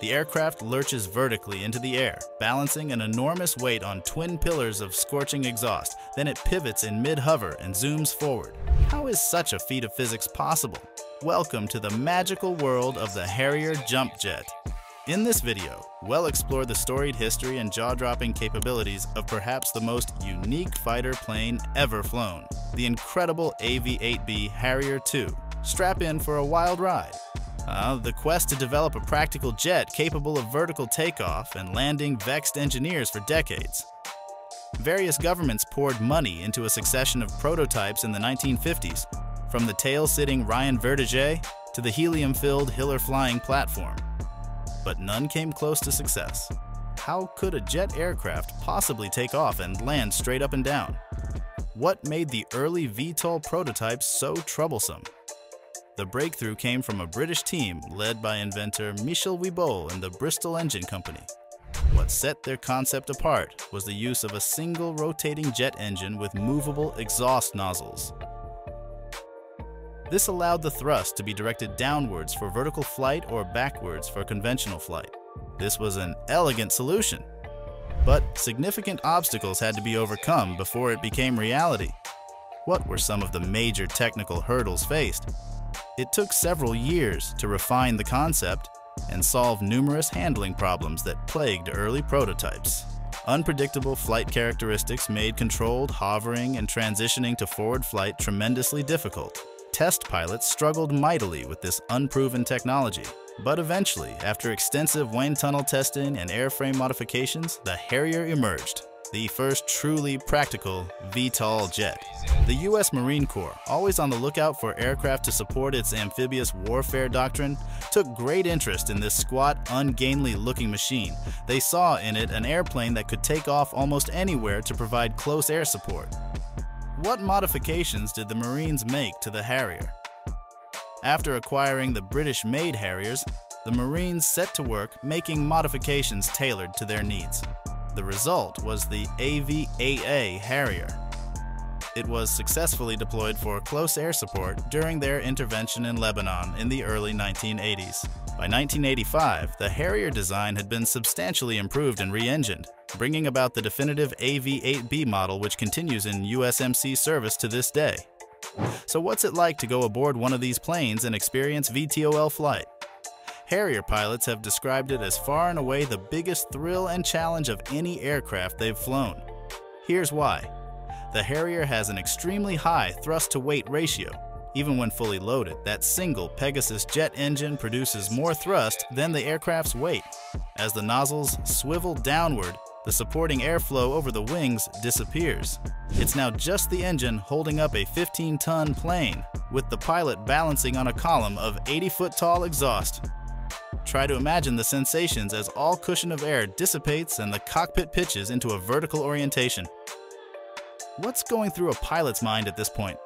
The aircraft lurches vertically into the air, balancing an enormous weight on twin pillars of scorching exhaust. Then it pivots in mid-hover and zooms forward. How is such a feat of physics possible? Welcome to the magical world of the Harrier jump jet. In this video, we'll explore the storied history and jaw-dropping capabilities of perhaps the most unique fighter plane ever flown, the incredible AV-8B Harrier II. Strap in for a wild ride. The quest to develop a practical jet capable of vertical takeoff and landing vexed engineers for decades. Various governments poured money into a succession of prototypes in the 1950s, from the tail-sitting Ryan Vertege to the helium-filled Hiller flying platform. But none came close to success. How could a jet aircraft possibly take off and land straight up and down? What made the early VTOL prototypes so troublesome? The breakthrough came from a British team led by inventor Michel Wibeau and the Bristol Engine Company. What set their concept apart was the use of a single rotating jet engine with movable exhaust nozzles. This allowed the thrust to be directed downwards for vertical flight or backwards for conventional flight. This was an elegant solution, but significant obstacles had to be overcome before it became reality. What were some of the major technical hurdles faced? It took several years to refine the concept and solve numerous handling problems that plagued early prototypes. Unpredictable flight characteristics made controlled hovering and transitioning to forward flight tremendously difficult. Test pilots struggled mightily with this unproven technology, but eventually, after extensive wind tunnel testing and airframe modifications, the Harrier emerged, the first truly practical VTOL jet. The U.S. Marine Corps, always on the lookout for aircraft to support its amphibious warfare doctrine, took great interest in this squat, ungainly-looking machine. They saw in it an airplane that could take off almost anywhere to provide close air support. What modifications did the Marines make to the Harrier? After acquiring the British-made Harriers, the Marines set to work making modifications tailored to their needs. The result was the AV-8 Harrier. It was successfully deployed for close air support during their intervention in Lebanon in the early 1980s. By 1985, the Harrier design had been substantially improved and re-engined, bringing about the definitive AV-8B model, which continues in USMC service to this day. So what's it like to go aboard one of these planes and experience VTOL flight? Harrier pilots have described it as far and away the biggest thrill and challenge of any aircraft they've flown. Here's why. The Harrier has an extremely high thrust-to-weight ratio. Even when fully loaded, that single Pegasus jet engine produces more thrust than the aircraft's weight. As the nozzles swivel downward, the supporting airflow over the wings disappears. It's now just the engine holding up a 15-ton plane, with the pilot balancing on a column of 80-foot-tall exhaust. Try to imagine the sensations as all cushion of air dissipates and the cockpit pitches into a vertical orientation. What's going through a pilot's mind at this point?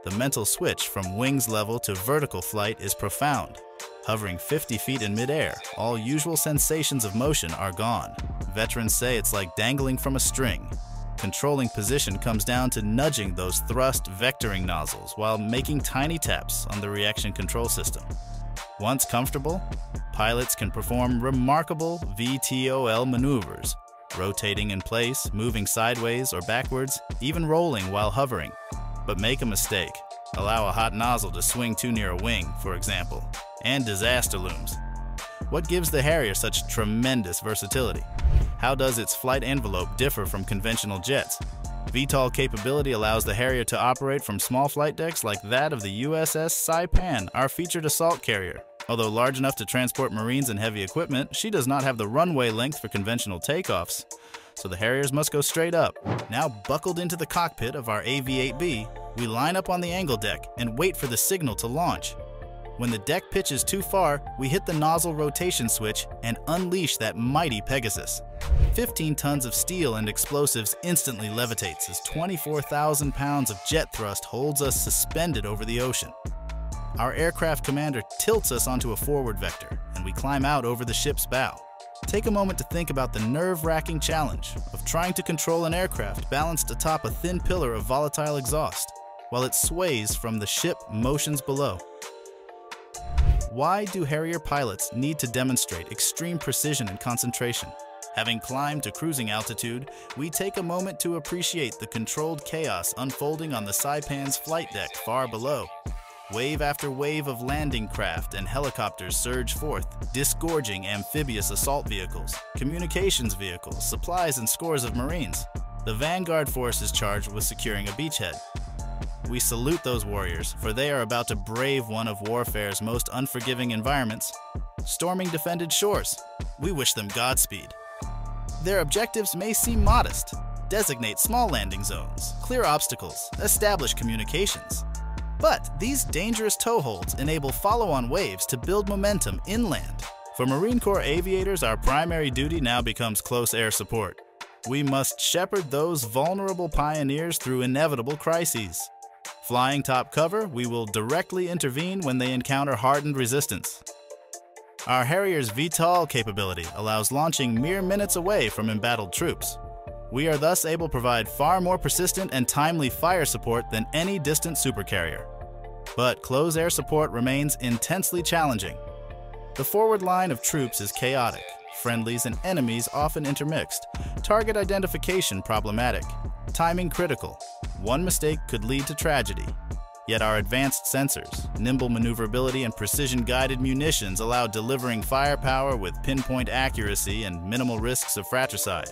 The mental switch from wings level to vertical flight is profound. Hovering 50 feet in midair, all usual sensations of motion are gone. Veterans say it's like dangling from a string. Controlling position comes down to nudging those thrust vectoring nozzles while making tiny taps on the reaction control system. Once comfortable, pilots can perform remarkable VTOL maneuvers, rotating in place, moving sideways or backwards, even rolling while hovering. But make a mistake. Allow a hot nozzle to swing too near a wing, for example, and disaster looms. What gives the Harrier such tremendous versatility? How does its flight envelope differ from conventional jets? VTOL capability allows the Harrier to operate from small flight decks like that of the USS Saipan, our featured assault carrier. Although large enough to transport Marines and heavy equipment, she does not have the runway length for conventional takeoffs. So the Harriers must go straight up. Now buckled into the cockpit of our AV-8B, we line up on the angle deck and wait for the signal to launch. When the deck pitches too far, we hit the nozzle rotation switch and unleash that mighty Pegasus. 15 tons of steel and explosives instantly levitates as 24,000 pounds of jet thrust holds us suspended over the ocean. Our aircraft commander tilts us onto a forward vector, and we climb out over the ship's bow. Take a moment to think about the nerve-wracking challenge of trying to control an aircraft balanced atop a thin pillar of volatile exhaust, while it sways from the ship motions below. Why do Harrier pilots need to demonstrate extreme precision and concentration? Having climbed to cruising altitude, we take a moment to appreciate the controlled chaos unfolding on the Saipan's flight deck far below. Wave after wave of landing craft and helicopters surge forth, disgorging amphibious assault vehicles, communications vehicles, supplies, and scores of Marines. The Vanguard force is charged with securing a beachhead. We salute those warriors, for they are about to brave one of warfare's most unforgiving environments, storming defended shores. We wish them Godspeed. Their objectives may seem modest: designate small landing zones, clear obstacles, establish communications. But these dangerous toeholds enable follow-on waves to build momentum inland. For Marine Corps aviators, our primary duty now becomes close air support. We must shepherd those vulnerable pioneers through inevitable crises. Flying top cover, we will directly intervene when they encounter hardened resistance. Our Harrier's VTOL capability allows launching mere minutes away from embattled troops. We are thus able to provide far more persistent and timely fire support than any distant supercarrier. But close air support remains intensely challenging. The forward line of troops is chaotic, friendlies and enemies often intermixed, target identification problematic, timing critical. One mistake could lead to tragedy. Yet our advanced sensors, nimble maneuverability, and precision-guided munitions allow delivering firepower with pinpoint accuracy and minimal risks of fratricide.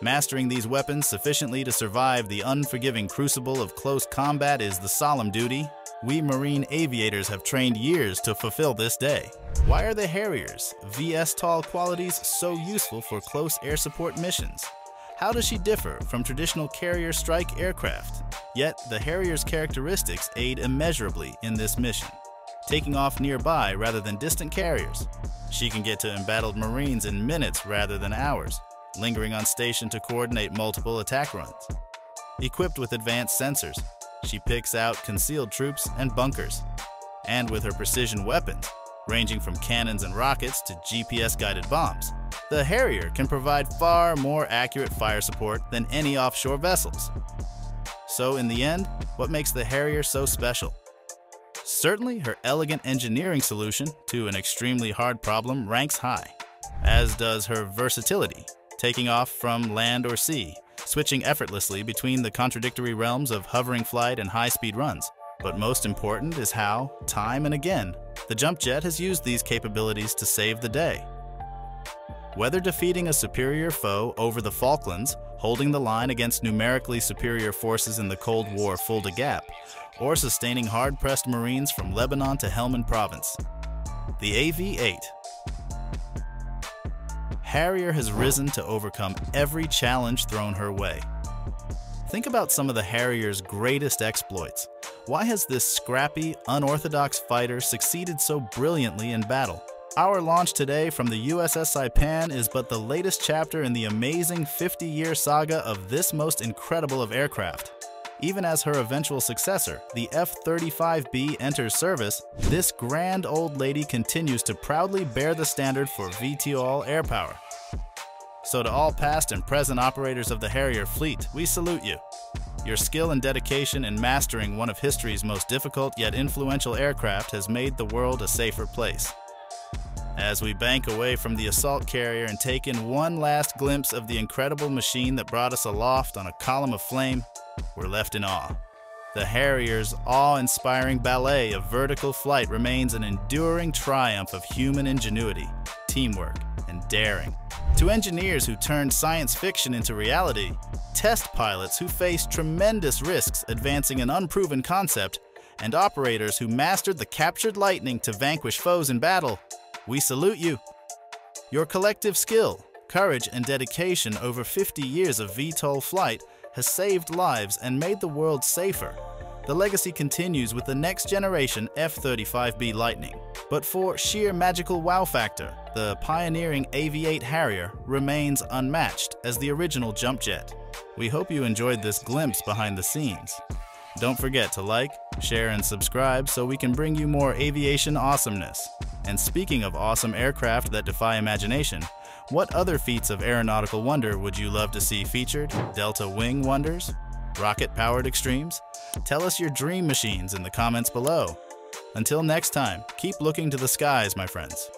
Mastering these weapons sufficiently to survive the unforgiving crucible of close combat is the solemn duty we Marine aviators have trained years to fulfill this day. Why are the Harrier's VTOL qualities so useful for close air support missions? How does she differ from traditional carrier strike aircraft? Yet the Harrier's characteristics aid immeasurably in this mission, taking off nearby rather than distant carriers. She can get to embattled Marines in minutes rather than hours, lingering on station to coordinate multiple attack runs. Equipped with advanced sensors, she picks out concealed troops and bunkers. And with her precision weapons, ranging from cannons and rockets to GPS-guided bombs, the Harrier can provide far more accurate fire support than any offshore vessels. So in the end, what makes the Harrier so special? Certainly her elegant engineering solution to an extremely hard problem ranks high, as does her versatility, taking off from land or sea, switching effortlessly between the contradictory realms of hovering flight and high-speed runs. But most important is how, time and again, the jump jet has used these capabilities to save the day. Whether defeating a superior foe over the Falklands, holding the line against numerically superior forces in the Cold War Fulda Gap, or sustaining hard-pressed Marines from Lebanon to Helmand Province, the AV-8 Harrier has risen to overcome every challenge thrown her way. Think about some of the Harrier's greatest exploits. Why has this scrappy, unorthodox fighter succeeded so brilliantly in battle? Our launch today from the USS Saipan is but the latest chapter in the amazing 50-year saga of this most incredible of aircraft. Even as her eventual successor, the F-35B, enters service, this grand old lady continues to proudly bear the standard for VTOL air power. So to all past and present operators of the Harrier fleet, we salute you. Your skill and dedication in mastering one of history's most difficult yet influential aircraft has made the world a safer place. As we bank away from the assault carrier and take in one last glimpse of the incredible machine that brought us aloft on a column of flame, we're left in awe. The Harrier's awe-inspiring ballet of vertical flight remains an enduring triumph of human ingenuity, teamwork, and daring. To engineers who turned science fiction into reality, test pilots who faced tremendous risks advancing an unproven concept, and operators who mastered the captured Lightning to vanquish foes in battle, we salute you. Your collective skill, courage, and dedication over 50 years of VTOL flight has saved lives and made the world safer. The legacy continues with the next generation F-35B Lightning. But for sheer magical wow factor, the pioneering AV-8 Harrier remains unmatched as the original jump jet. We hope you enjoyed this glimpse behind the scenes. Don't forget to like, share, and subscribe so we can bring you more aviation awesomeness. And speaking of awesome aircraft that defy imagination, what other feats of aeronautical wonder would you love to see featured? Delta wing wonders? Rocket-powered extremes? Tell us your dream machines in the comments below. Until next time, keep looking to the skies, my friends.